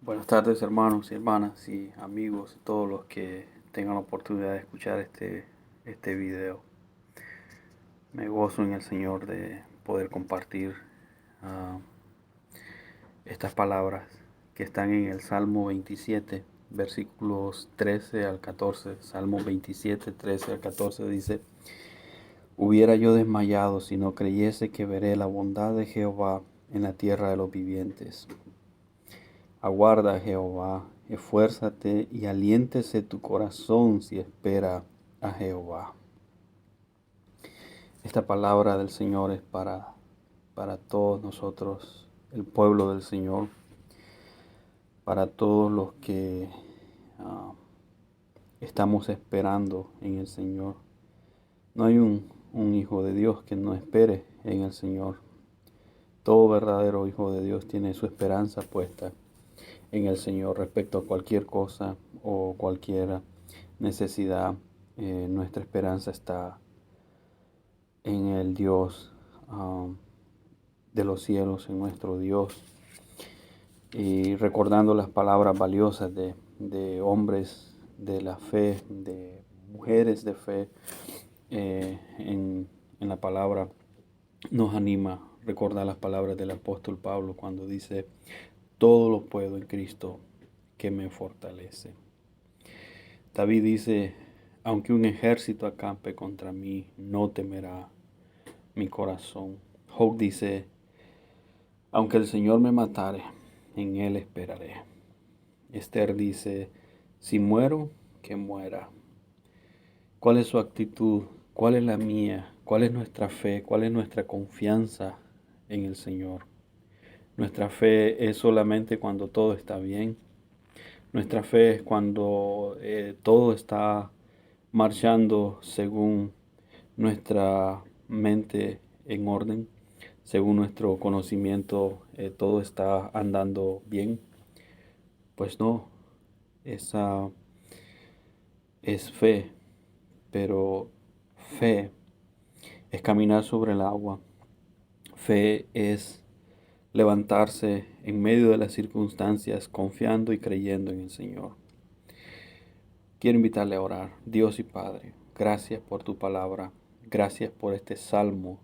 Buenas tardes, hermanos y hermanas y amigos, todos los que tengan la oportunidad de escuchar este video. Me gozo en el Señor de poder compartir ah, estas palabras que están en el Salmo 27, versículos 13 al 14. Salmo 27, 13 al 14 dice: Hubiera yo desmayado si no creyese que veré la bondad de Jehová en la tierra de los vivientes. Aguarda, Jehová, esfuérzate y aliéntese tu corazón si espera a Jehová. Esta palabra del Señor es para todos nosotros, el pueblo del Señor, para todos los que ah, estamos esperando en el Señor. No hay un hijo de Dios que no espere en el Señor. Todo verdadero hijo de Dios tiene su esperanza puesta en el Señor respecto a cualquier cosa o cualquier necesidad. Nuestra esperanza está en el Dios de los cielos, en nuestro Dios. Y recordando las palabras valiosas de hombres de la fe, de mujeres de fe, en la palabra nos anima recordar las palabras del apóstol Pablo cuando dice: todo lo puedo en Cristo que me fortalece. David dice: aunque un ejército acampe contra mí, no temerá mi corazón. Job dice: aunque el Señor me matare, en Él esperaré. Esther dice: si muero, que muera. ¿Cuál es su actitud? ¿Cuál es la mía? ¿Cuál es nuestra fe? ¿Cuál es nuestra confianza en el Señor? Nuestra fe es solamente cuando todo está bien. Nuestra fe es cuando todo está marchando según nuestra mente en orden, según nuestro conocimiento, todo está andando bien. Pues no, esa es fe, pero fe es caminar sobre el agua. Fe es levantarse en medio de las circunstancias, confiando y creyendo en el Señor. Quiero invitarle a orar. Dios y Padre, gracias por tu palabra. Gracias por este Salmo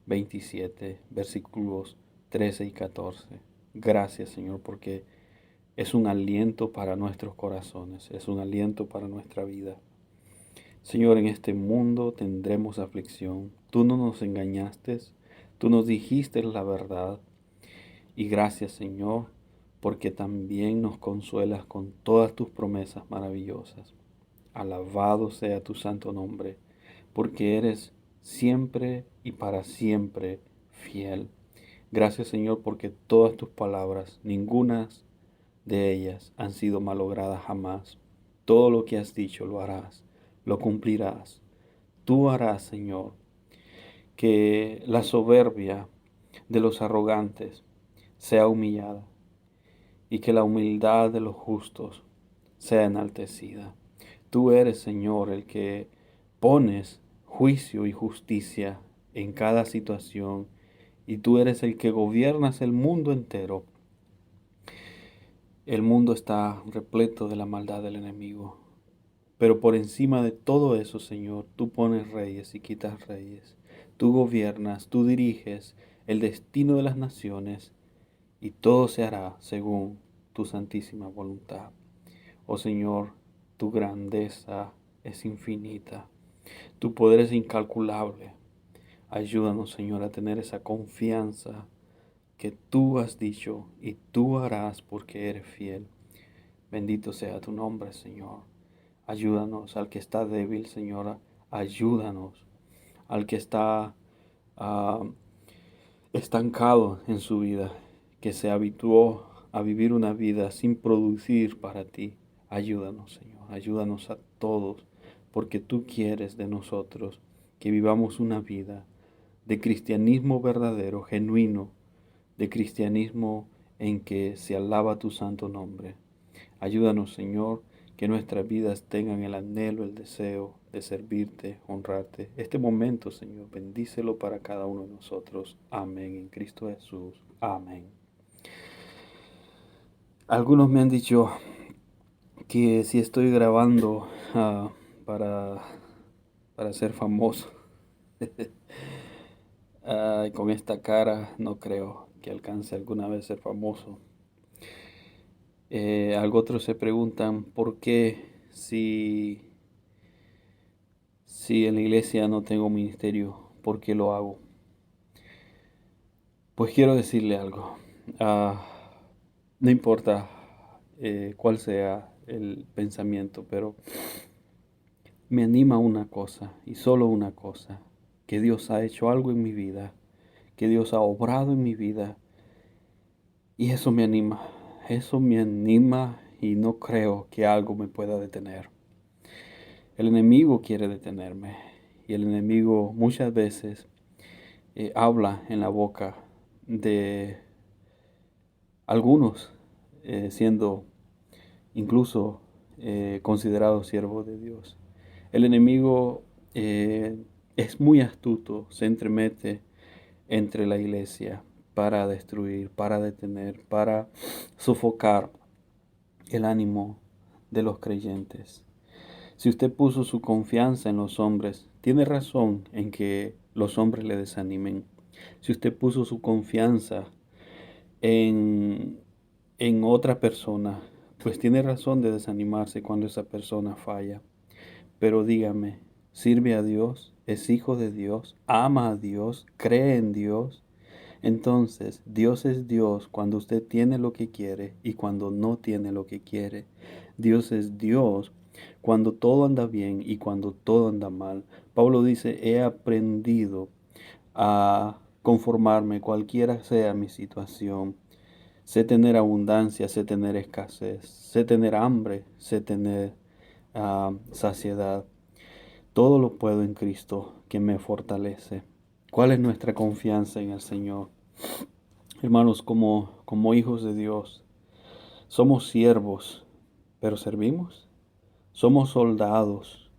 27, versículos 13 y 14. Gracias, Señor, porque es un aliento para nuestros corazones, es un aliento para nuestra vida. Señor, en este mundo tendremos aflicción. Tú no nos engañaste, tú nos dijiste la verdad. Y gracias, Señor, porque también nos consuelas con todas tus promesas maravillosas. Alabado sea tu santo nombre, porque eres siempre y para siempre fiel. Gracias, Señor, porque todas tus palabras, ninguna de ellas han sido malogradas jamás. Todo lo que has dicho lo harás, lo cumplirás. Tú harás, Señor, que la soberbia de los arrogantes sea humillada y que la humildad de los justos sea enaltecida. Tú eres, Señor, el que pones juicio y justicia en cada situación, y tú eres el que gobiernas el mundo entero. El mundo está repleto de la maldad del enemigo, pero por encima de todo eso, Señor, tú pones reyes y quitas reyes. Tú gobiernas, tú diriges el destino de las naciones, y todo se hará según tu santísima voluntad. Oh Señor, tu grandeza es infinita, tu poder es incalculable. Ayúdanos, Señor, a tener esa confianza que tú has dicho y tú harás porque eres fiel. Bendito sea tu nombre, Señor. Ayúdanos al que está débil, Señora. Ayúdanos al que está ah, estancado en su vida, que se habituó a vivir una vida sin producir para ti. Ayúdanos, Señor. Ayúdanos a todos, porque tú quieres de nosotros que vivamos una vida de cristianismo verdadero, genuino, de cristianismo en que se alaba tu santo nombre. Ayúdanos, Señor, que nuestras vidas tengan el anhelo, el deseo de servirte, honrarte. Este momento, Señor, bendícelo para cada uno de nosotros. Amén. En Cristo Jesús. Amén. Algunos me han dicho que si estoy grabando para, para ser famoso. Con esta cara no creo que alcance alguna vez ser famoso. Algo otros se preguntan por qué si en la iglesia no tengo ministerio, ¿por qué lo hago? Pues quiero decirle algo. Ah, no importa cuál sea el pensamiento, pero me anima una cosa y solo una cosa, que Dios ha hecho algo en mi vida, que Dios ha obrado en mi vida y eso me anima y no creo que algo me pueda detener. El enemigo quiere detenerme y el enemigo muchas veces habla en la boca de algunos, siendo incluso considerados siervos de Dios. El enemigo es muy astuto, se entremete entre la iglesia para destruir, para detener, para sofocar el ánimo de los creyentes. Si usted puso su confianza en los hombres, tiene razón en que los hombres le desanimen. Si usted puso su confianza en, en otra persona, pues tiene razón de desanimarse cuando esa persona falla. Pero dígame, ¿sirve a Dios? ¿Es hijo de Dios? ¿Ama a Dios? ¿Cree en Dios? Entonces, Dios es Dios cuando usted tiene lo que quiere y cuando no tiene lo que quiere. Dios es Dios cuando todo anda bien y cuando todo anda mal. Pablo dice, he aprendido a conformarme cualquiera sea mi situación. Sé tener abundancia, sé tener escasez, sé tener hambre, sé tener saciedad. Todo lo puedo en Cristo que me fortalece. ¿Cuál es nuestra confianza en el Señor? Hermanos, como hijos de Dios, somos siervos, pero servimos. Somos soldados,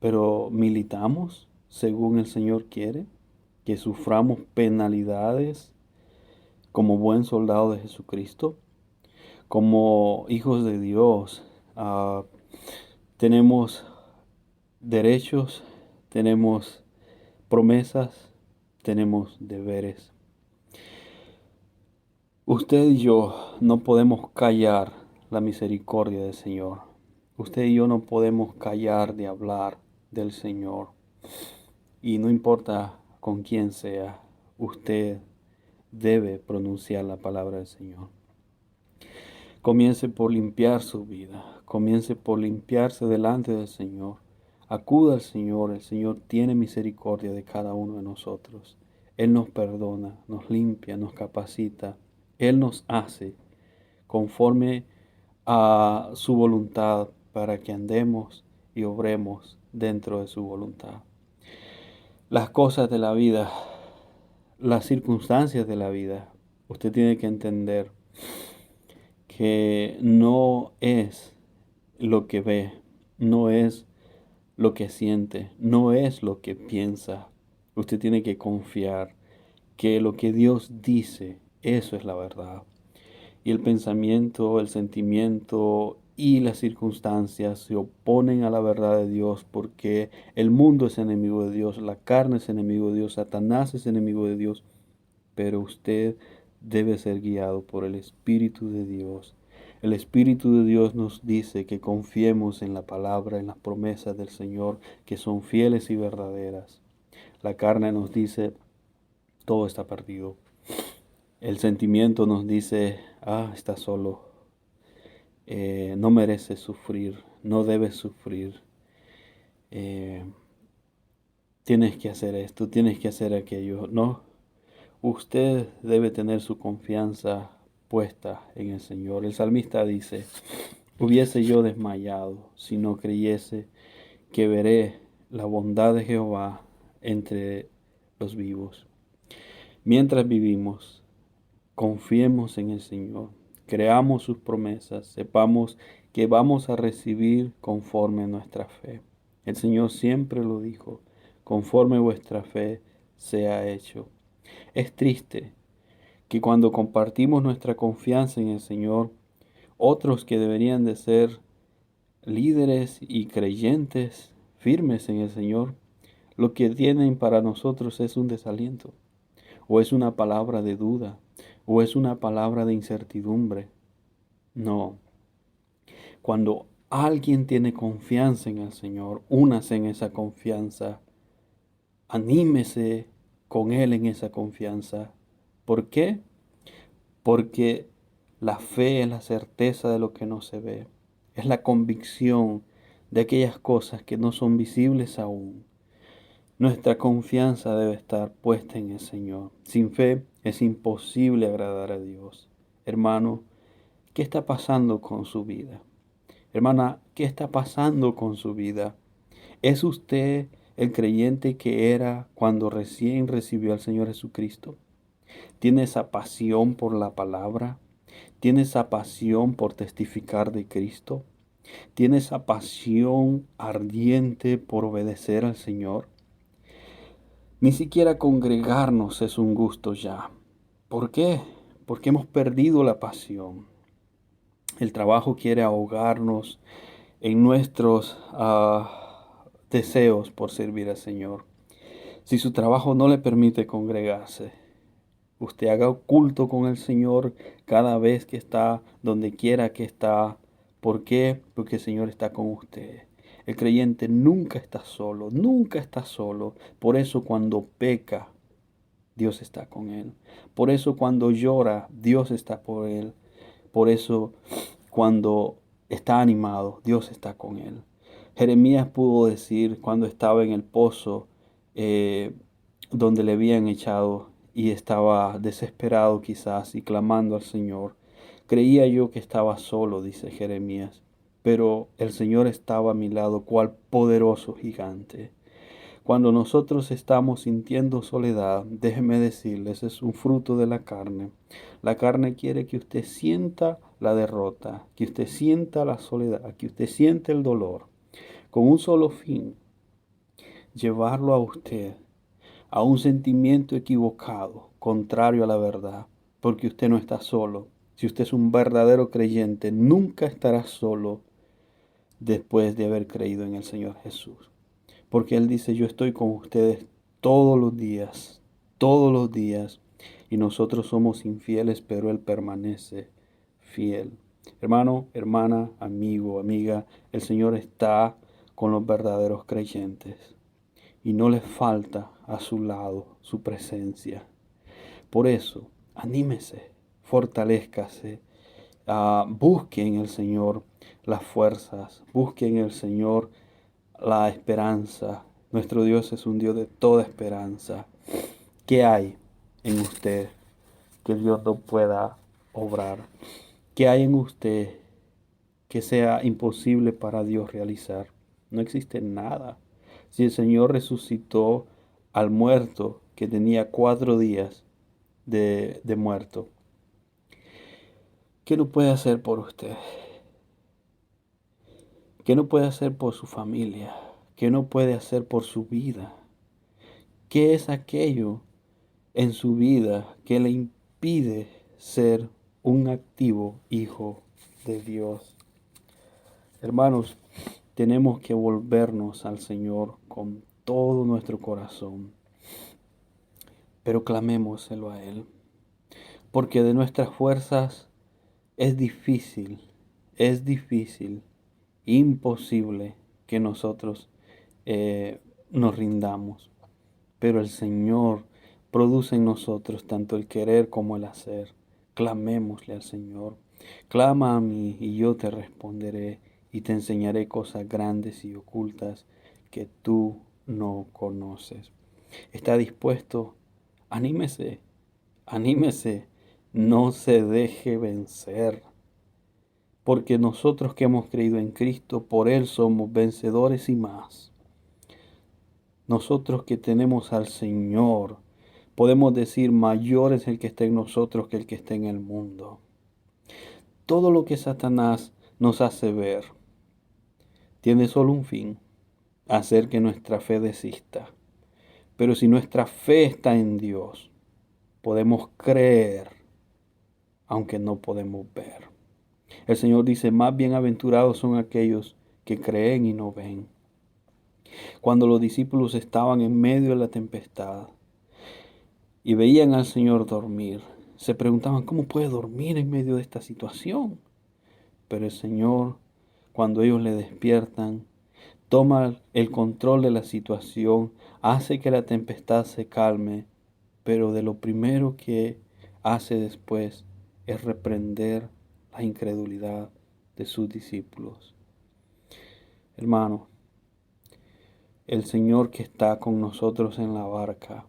pero militamos según el Señor quiere. Que suframos penalidades como buen soldado de Jesucristo. Como hijos de Dios, tenemos derechos, tenemos promesas, tenemos deberes. Usted y yo no podemos callar la misericordia del Señor. Usted y yo no podemos callar de hablar del Señor. Y no importa con quién sea, usted debe pronunciar la palabra del Señor. Comience por limpiar su vida. Comience por limpiarse delante del Señor. Acuda al Señor. El Señor tiene misericordia de cada uno de nosotros. Él nos perdona, nos limpia, nos capacita. Él nos hace conforme a su voluntad para que andemos y obremos dentro de su voluntad. Las cosas de la vida, las circunstancias de la vida, usted tiene que entender que no es lo que ve, no es lo que siente, no es lo que piensa. Usted tiene que confiar que lo que Dios dice, eso es la verdad. Y el pensamiento, el sentimiento y las circunstancias se oponen a la verdad de Dios porque el mundo es enemigo de Dios, la carne es enemigo de Dios, Satanás es enemigo de Dios, pero usted debe ser guiado por el Espíritu de Dios. El Espíritu de Dios nos dice que confiemos en la palabra, en las promesas del Señor, que son fieles y verdaderas. La carne nos dice, todo está perdido. El sentimiento nos dice, está solo, no mereces sufrir, no debes sufrir, eh, tienes que hacer esto, tienes que hacer aquello. No, usted debe tener su confianza puesta en el Señor. El salmista dice, hubiese yo desmayado si no creyese que veré la bondad de Jehová entre los vivos. Mientras vivimos, confiemos en el Señor, creamos sus promesas, sepamos que vamos a recibir conforme a nuestra fe. El Señor siempre lo dijo, conforme vuestra fe sea hecho. Es triste que cuando compartimos nuestra confianza en el Señor, Otros que deberían de ser líderes y creyentes firmes en el Señor, lo que tienen para nosotros es un desaliento, o es una palabra de duda, o es una palabra de incertidumbre. No, cuando alguien tiene confianza en el Señor, únase en esa confianza, anímese con Él en esa confianza. ¿Por qué? Porque la fe es la certeza de lo que no se ve, es la convicción de aquellas cosas que no son visibles aún. Nuestra confianza debe estar puesta en el Señor. Sin fe es imposible agradar a Dios. Hermano, ¿qué está pasando con su vida? Hermana, ¿qué está pasando con su vida? ¿Es usted el creyente que era cuando recién recibió al Señor Jesucristo? ¿Tiene esa pasión por la palabra? ¿Tiene esa pasión por testificar de Cristo? ¿Tiene esa pasión ardiente por obedecer al Señor? Ni siquiera congregarnos es un gusto ya. ¿Por qué? Porque hemos perdido la pasión. El trabajo quiere ahogarnos en nuestros deseos por servir al Señor. Si su trabajo no le permite congregarse, usted haga culto con el Señor cada vez que está, donde quiera que está. ¿Por qué? Porque el Señor está con usted. El creyente nunca está solo, nunca está solo. Por eso cuando peca, Dios está con él. Por eso cuando llora, Dios está por él. Por eso cuando está animado, Dios está con él. Jeremías pudo decir cuando estaba en el pozo donde le habían echado y estaba desesperado quizás y clamando al Señor. Creía yo que estaba solo, dice Jeremías, pero el Señor estaba a mi lado, cual poderoso gigante. Cuando nosotros estamos sintiendo soledad, déjeme decirles, es un fruto de la carne. La carne quiere que usted sienta la derrota, que usted sienta la soledad, que usted siente el dolor, con un solo fin, llevarlo a usted a un sentimiento equivocado, contrario a la verdad, porque usted no está solo. Si usted es un verdadero creyente, nunca estará solo después de haber creído en el Señor Jesús. Porque Él dice, yo estoy con ustedes todos los días, y nosotros somos infieles, pero Él permanece fiel. Hermano, hermana, amigo, amiga, el Señor está con los verdaderos creyentes y no les falta a su lado su presencia. Por eso, anímese, fortalézcase, busque en el Señor las fuerzas, busque en el Señor la esperanza. Nuestro Dios es un Dios de toda esperanza. ¿Qué hay en usted que Dios no pueda obrar? ¿Qué hay en usted que sea imposible para Dios realizar? No existe nada. Si el Señor resucitó al muerto que tenía 4 días de muerto, ¿qué no puede hacer por usted? ¿Qué no puede hacer por su familia? ¿Qué no puede hacer por su vida? ¿Qué es aquello en su vida que le impide ser un activo hijo de Dios? Hermanos, tenemos que volvernos al Señor con todo nuestro corazón, pero clamémoselo a Él, porque de nuestras fuerzas es difícil, imposible que nosotros nos rindamos, pero el Señor produce en nosotros tanto el querer como el hacer. Clamémosle al Señor. Clama a mí y yo te responderé y te enseñaré cosas grandes y ocultas que tú no conoces. ¿Está dispuesto? Anímese, anímese, no se deje vencer, porque nosotros que hemos creído en Cristo, por Él somos vencedores y más. Nosotros que tenemos al Señor, podemos decir, mayor es el que está en nosotros que el que está en el mundo. Todo lo que Satanás nos hace ver tiene solo un fin, hacer que nuestra fe desista. Pero si nuestra fe está en Dios, podemos creer, aunque no podemos ver. El Señor dice, más bienaventurados son aquellos que creen y no ven. Cuando los discípulos estaban en medio de la tempestad y veían al Señor dormir, se preguntaban, ¿cómo puede dormir en medio de esta situación? Pero el Señor, cuando ellos le despiertan, toma el control de la situación, hace que la tempestad se calme, pero de lo primero que hace después es reprender la incredulidad de sus discípulos. Hermano, el Señor que está con nosotros en la barca,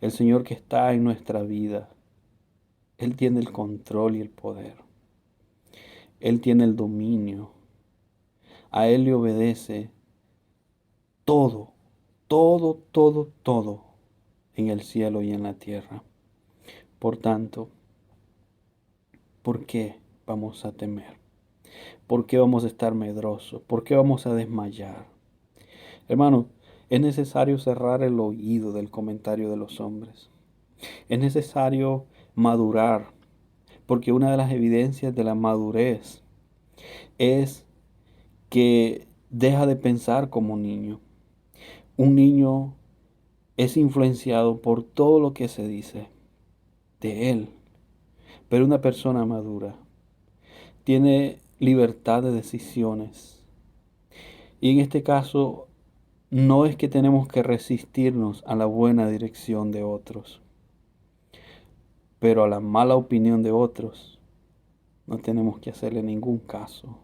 el Señor que está en nuestra vida, Él tiene el control y el poder. Él tiene el dominio. A Él le obedece todo, todo, todo, todo en el cielo y en la tierra. Por tanto, ¿por qué vamos a temer? ¿Por qué vamos a estar medrosos? ¿Por qué vamos a desmayar? Hermano, es necesario cerrar el oído del comentario de los hombres. Es necesario madurar, porque una de las evidencias de la madurez es que deja de pensar como un niño. Un niño es influenciado por todo lo que se dice de él, pero una persona madura tiene libertad de decisiones. Y en este caso, no es que tenemos que resistirnos a la buena dirección de otros, pero a la mala opinión de otros no tenemos que hacerle ningún caso.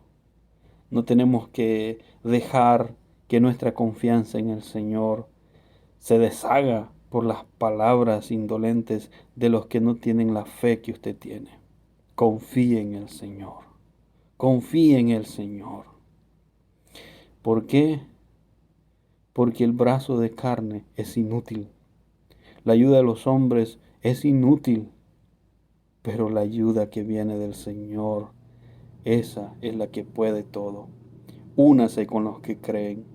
No tenemos que dejar que nuestra confianza en el Señor se deshaga por las palabras indolentes de los que no tienen la fe que usted tiene. Confíe en el Señor. Confíe en el Señor. ¿Por qué? Porque el brazo de carne es inútil. La ayuda de los hombres es inútil. Pero la ayuda que viene del Señor, esa es la que puede todo. Únase con los que creen.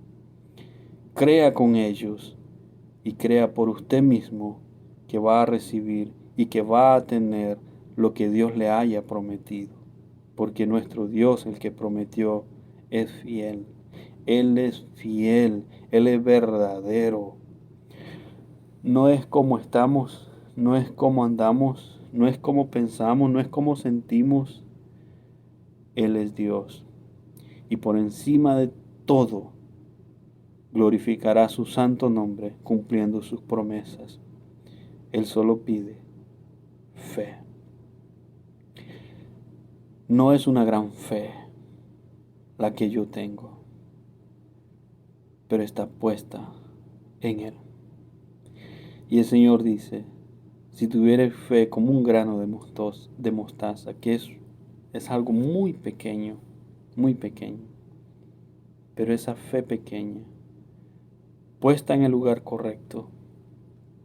Crea con ellos y crea por usted mismo que va a recibir y que va a tener lo que Dios le haya prometido. Porque nuestro Dios, el que prometió, es fiel. Él es fiel, Él es verdadero. No es como estamos, no es como andamos, no es como pensamos, no es como sentimos. Él es Dios. Y por encima de todo, glorificará su santo nombre cumpliendo sus promesas. Él solo pide fe. No es una gran fe la que yo tengo, pero está puesta en Él. Y el Señor dice, si tuvieres fe como un grano de mostaza, que es algo muy pequeño, pero esa fe pequeña, puesta en el lugar correcto,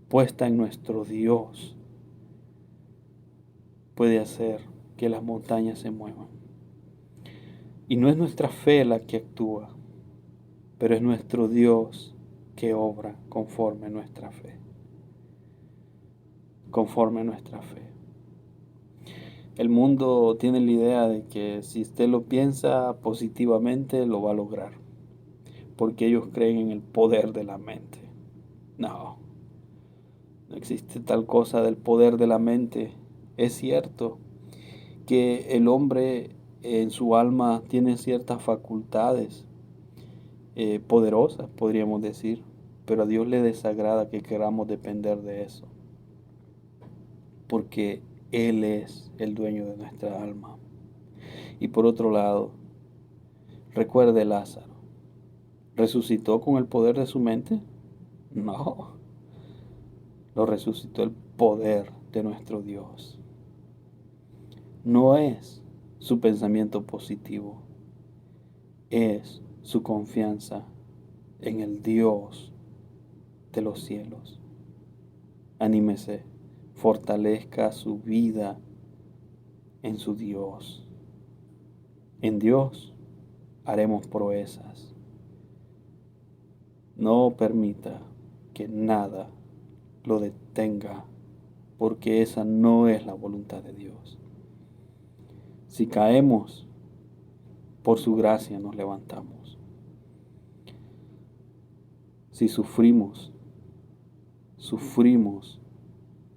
puesta en nuestro Dios, puede hacer que las montañas se muevan. Y no es nuestra fe la que actúa, pero es nuestro Dios que obra conforme a nuestra fe. Conforme a nuestra fe. El mundo tiene la idea de que si usted lo piensa positivamente, lo va a lograr. Porque ellos creen en el poder de la mente. No, no existe tal cosa del poder de la mente. Es cierto que el hombre en su alma tiene ciertas facultades poderosas, podríamos decir, pero a Dios le desagrada que queramos depender de eso, porque Él es el dueño de nuestra alma. Y por otro lado, recuerde Lázaro, ¿resucitó con el poder de su mente? No, lo resucitó el poder de nuestro Dios. No es su pensamiento positivo, es su confianza en el Dios de los cielos. Anímese, fortalezca su vida en su Dios. En Dios haremos proezas. No permita que nada lo detenga, porque esa no es la voluntad de Dios. Si caemos, por su gracia nos levantamos. Si sufrimos, sufrimos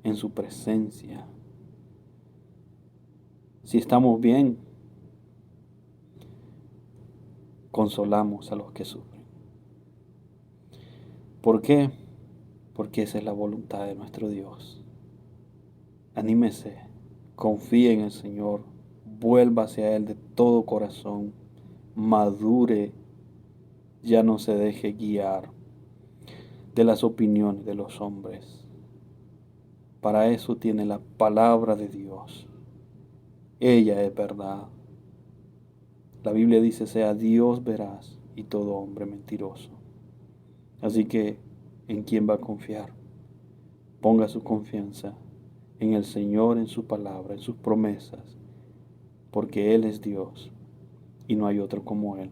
en su presencia. Si estamos bien, consolamos a los que sufren. ¿Por qué? Porque esa es la voluntad de nuestro Dios. Anímese, confíe en el Señor, vuelva hacia Él de todo corazón, madure, ya no se deje guiar de las opiniones de los hombres. Para eso tiene la palabra de Dios. Ella es verdad. La Biblia dice, sea Dios veraz y todo hombre mentiroso. Así que, ¿en quién va a confiar? Ponga su confianza en el Señor, en su palabra, en sus promesas, porque Él es Dios y no hay otro como Él.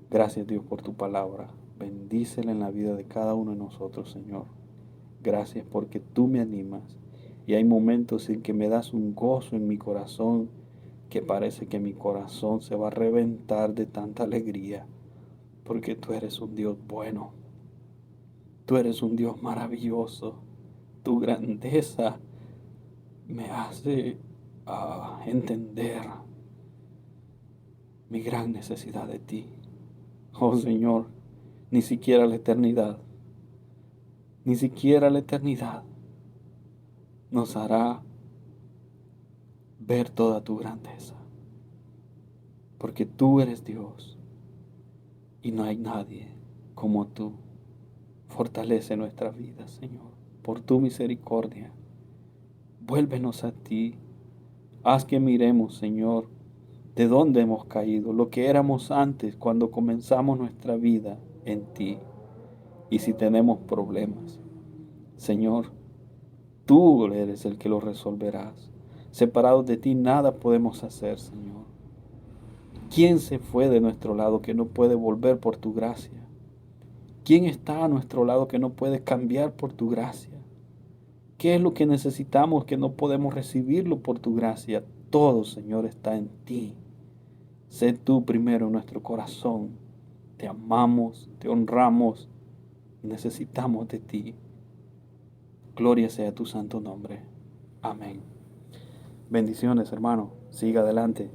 Gracias, Dios, por tu palabra. Bendícela en la vida de cada uno de nosotros, Señor. Gracias porque tú me animas y hay momentos en que me das un gozo en mi corazón que parece que mi corazón se va a reventar de tanta alegría, porque tú eres un Dios bueno, tú eres un Dios maravilloso. Tu grandeza me hace entender mi gran necesidad de ti. Oh Señor, ni siquiera la eternidad, ni siquiera la eternidad nos hará ver toda tu grandeza, porque tú eres Dios y no hay nadie como tú. Fortalece nuestra vida, Señor, por tu misericordia. Vuélvenos a ti. Haz que miremos, Señor, de dónde hemos caído, lo que éramos antes cuando comenzamos nuestra vida en ti. Y si tenemos problemas, Señor, tú eres el que los resolverás. Separados de ti nada podemos hacer, Señor. ¿Quién se fue de nuestro lado que no puede volver por tu gracia? ¿Quién está a nuestro lado que no puede cambiar por tu gracia? ¿Qué es lo que necesitamos que no podemos recibirlo por tu gracia? Todo, Señor, está en ti. Sé tú primero en nuestro corazón. Te amamos, te honramos, necesitamos de ti. Gloria sea tu santo nombre. Amén. Bendiciones, hermano. Siga adelante.